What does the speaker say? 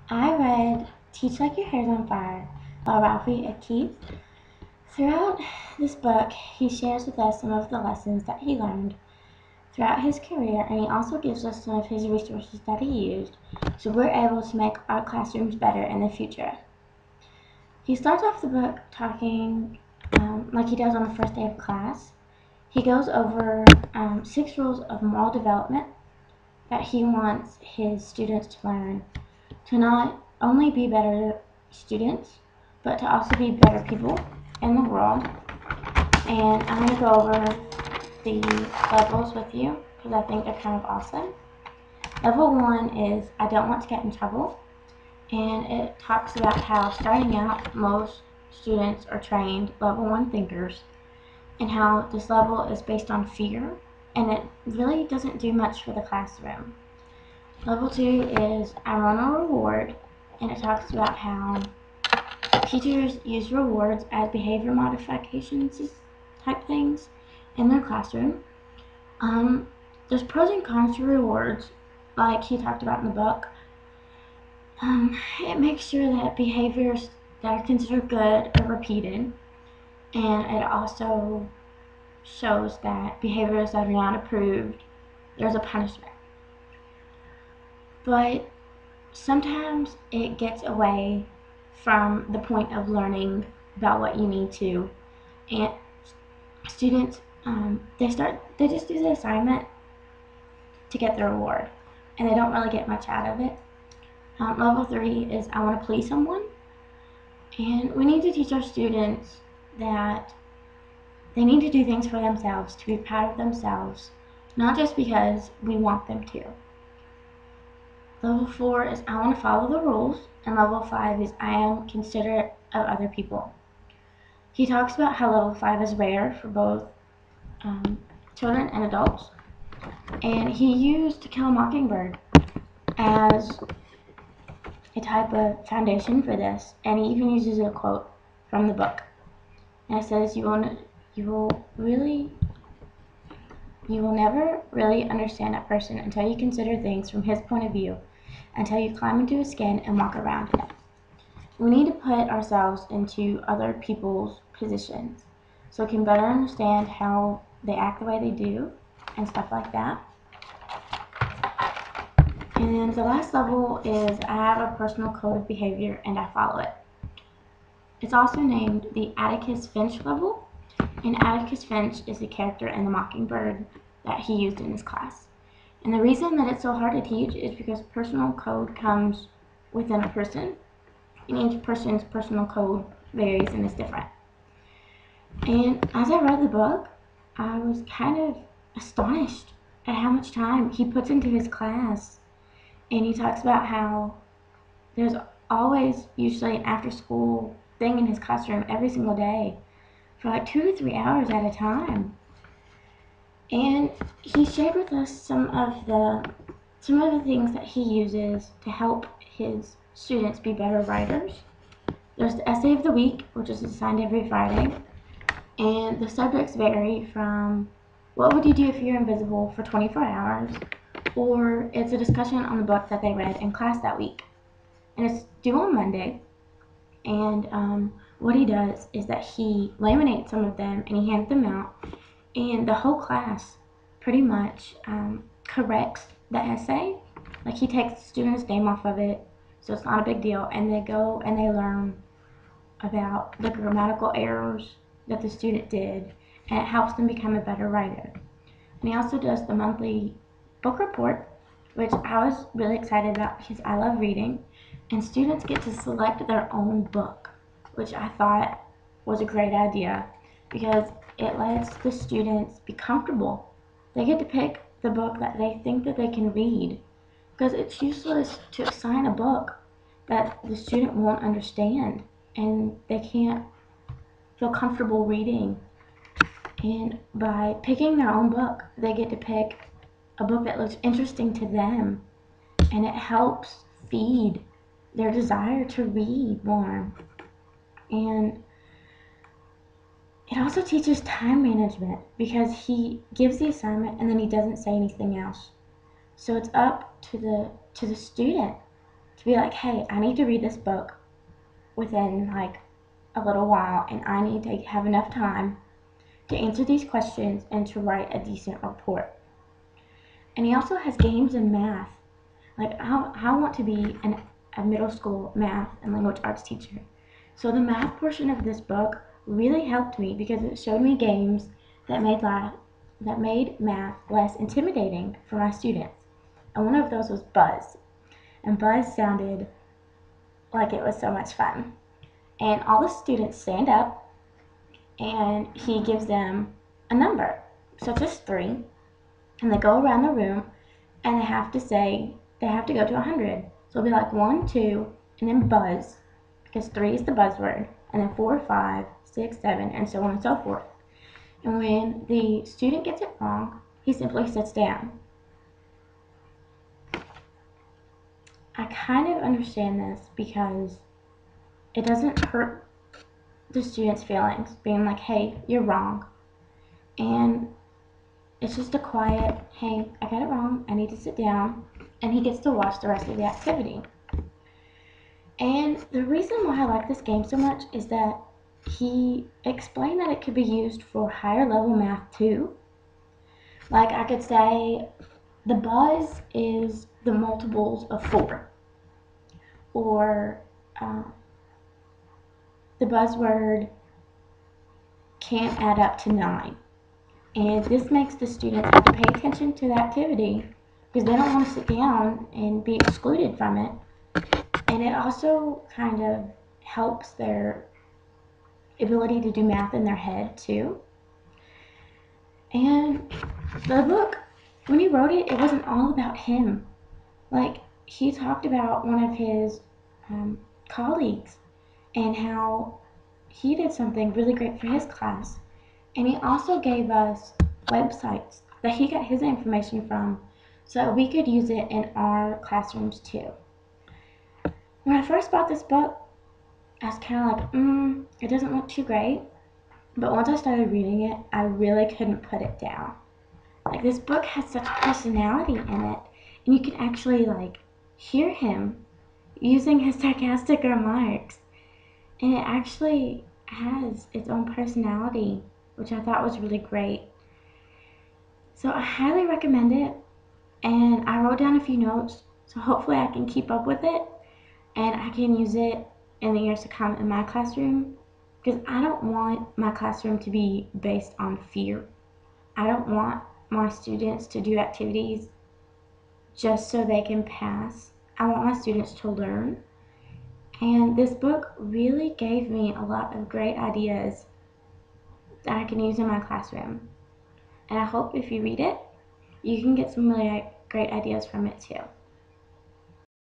I read Teach Like Your Hair's on Fire by Rafe Teach. Throughout this book, he shares with us some of the lessons that he learned throughout his career, and he also gives us some of his resources that he used so we're able to make our classrooms better in the future. He starts off the book talking like he does on the first day of class. He goes over 6 rules of moral development that he wants his students to learn to not only be better students, but to also be better people in the world. And I'm going to go over the levels with you because I think they're kind of awesome. Level 1 is I don't want to get in trouble, and it talks about how starting out most students are trained level 1 thinkers and how this level is based on fear and it really doesn't do much for the classroom. Level 2 is I want a reward, and it talks about how teachers use rewards as behavior modifications type things in their classroom. There's pros and cons to rewards, like he talked about in the book. It makes sure that behaviors that are considered good are repeated, and it also shows that behaviors that are not approved, there's a punishment. But sometimes it gets away from the point of learning about what you need to, and students they just do the assignment to get the reward, and they don't really get much out of it. Level 3 is I want to please someone, and we need to teach our students that they need to do things for themselves, to be proud of themselves, not just because we want them to. Level 4 is I want to follow the rules, and level 5 is I am considerate of other people. He talks about how level 5 is rare for both children and adults, and he used To Kill a Mockingbird as a type of foundation for this, and he even uses a quote from the book, and it says, you will never really understand a person until you consider things from his point of view, until you climb into his skin and walk around him. We need to put ourselves into other people's positions so we can better understand how they act the way they do and stuff like that. And the last level is I have a personal code of behavior and I follow it. It's also named the Atticus Finch level, and Atticus Finch is the character in The Mockingbird that he used in his class. And the reason that it's so hard to teach is because personal code comes within a person, and each person's personal code varies and is different. And as I read the book, I was kind of astonished at how much time he puts into his class. And he talks about how there's always usually an after-school thing in his classroom every single day for like 2 to 3 hours at a time. And he shared with us some of the things that he uses to help his students be better writers. There's the essay of the week, which is assigned every Friday, and the subjects vary from what would you do if you're invisible for 24 hours, or it's a discussion on the book that they read in class that week. And it's due on Monday, and what he does is that he laminates some of them and he hands them out, and the whole class pretty much corrects the essay. Like, he takes the student's name off of it, so it's not a big deal, and they go and they learn about the grammatical errors that the student did, and it helps them become a better writer. And he also does the monthly book report, which I was really excited about because I love reading, and students get to select their own book, which I thought was a great idea because it lets the students be comfortable. They get to pick the book that they think that they can read, because it's useless to assign a book that the student won't understand and they can't feel comfortable reading. And by picking their own book, they get to pick a book that looks interesting to them, and it helps feed their desire to read more. And it also teaches time management because he gives the assignment and then he doesn't say anything else. So it's up to the student to be like, hey, I need to read this book within like a little while, and I need to have enough time to answer these questions and to write a decent report. And he also has games in math. Like, I want to be a middle school math and language arts teacher. So the math portion of this book really helped me because it showed me games that made math less intimidating for my students. And one of those was Buzz. And Buzz sounded like it was so much fun. And all the students stand up and he gives them a number, such as 3, and they go around the room and they have to go to 100. So it'll be like 1, 2, and then Buzz, because 3 is the buzzword, and then 4, 5, 6, 7, and so on and so forth. And when the student gets it wrong, he simply sits down. I kind of understand this because it doesn't hurt the students' feelings being like, hey, you're wrong. And it's just a quiet, hey, I got it wrong, I need to sit down, and he gets to watch the rest of the activity. And the reason why I like this game so much is that he explained that it could be used for higher level math too. Like, I could say the buzz is the multiples of 4, or the buzzword can't add up to 9. And this makes the students have to pay attention to the activity because they don't want to sit down and be excluded from it. And it also kind of helps their ability to do math in their head too. And the book, when he wrote it, it wasn't all about him. Like, he talked about one of his colleagues and how he did something really great for his class. And he also gave us websites that he got his information from so we could use it in our classrooms too. When I first bought this book, I was kind of like, it doesn't look too great. But once I started reading it, I really couldn't put it down. Like, this book has such personality in it, and you can actually like hear him using his sarcastic remarks. And it actually has its own personality, which I thought was really great. So I highly recommend it, and I wrote down a few notes, so hopefully I can keep up with it, and I can use it in the years to come in my classroom, because I don't want my classroom to be based on fear. I don't want my students to do activities just so they can pass. I want my students to learn. And this book really gave me a lot of great ideas that I can use in my classroom. And I hope if you read it, you can get some really great ideas from it too.